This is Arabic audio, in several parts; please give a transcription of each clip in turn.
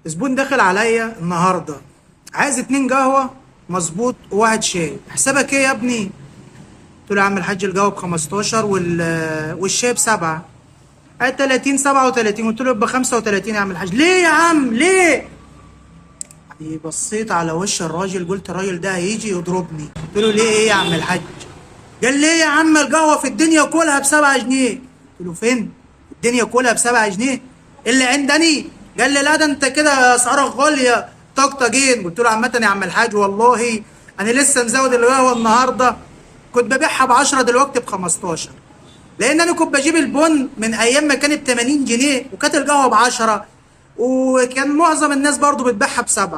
زبون داخل عليا النهارده عايز 2 قهوه مظبوط وواحد شاي. حسابك ايه يا ابني؟ قلت له يا عم الحاج القهوه ب 15 والشاي ب7. قال 30 37. قلت له يبقى 35 يا عم الحاج. ليه يا عم ليه؟ بصيت على وش الراجل قلت الراجل ده هيجي يضربني. قلت له ليه ايه يا عم الحاج؟ قال ليه يا عم القهوه في الدنيا كلها ب7 جنيه. قلت له فين؟ الدنيا كلها ب7 جنيه اللي عندني. قال لي لا ده انت كده اسعارك غاليه طقطقين. قلت له عامه يا عم الحاج والله انا لسه مزود القهوه النهارده، كنت ببيعها ب10 دلوقتي ب15، لان انا كنت بجيب البن من ايام ما كانت 80 جنيه وكانت القهوه ب10، وكان معظم الناس برضو بتبيعها ب7.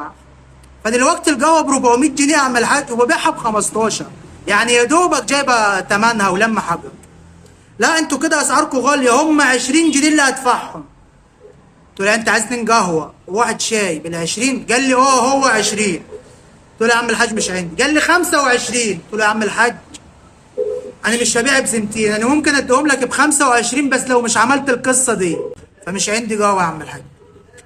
فدلوقتي القهوه ب 400 جنيه يا عم الحاج وببيعها ب15، يعني يا دوبك جايبه ثمنها ولما حاجه. لا انتوا كده اسعاركم غاليه، هم 20 جنيه اللي هدفعهم. قلت له انت عايز 2 قهوه وواحد شاي بال20؟ قال لي هو 20. قلت له يا عم الحاج مش عندي. قال لي 25. قلت له يا عم الحاج انا مش هبيع بسنتين، انا ممكن اديهم لك ب25 بس لو مش عملت القصه دي، فمش عندي قهوه يا عم الحاج.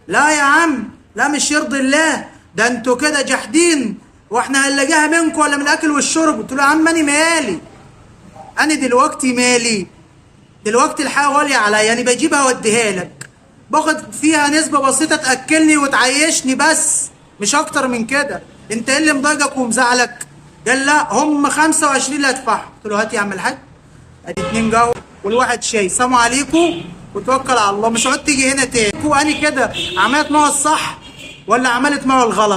لا يا عم لا مش يرضي الله، ده انتوا كده جاحدين واحنا هنلاقيها منكم ولا من الاكل والشرب. قلت له يا عم انا مالي، انا دلوقتي مالي، دلوقتي الحاجه غاليه عليا، انا بجيبها واديها لك باخد فيها نسبه بسيطه تاكلني وتعيشني بس مش اكتر من كده. انت ايه اللي مضايقك ومزعلك؟ قال لا هم 25 اللي هدفعهم. قلت له هات يا عم الحاج ادي 2 قهوه والواحد شاي، سلام عليكم وتوكل على الله، مش هتقعد تيجي هنا تاني. انا كده عملت معه الصح ولا عملت معه الغلط؟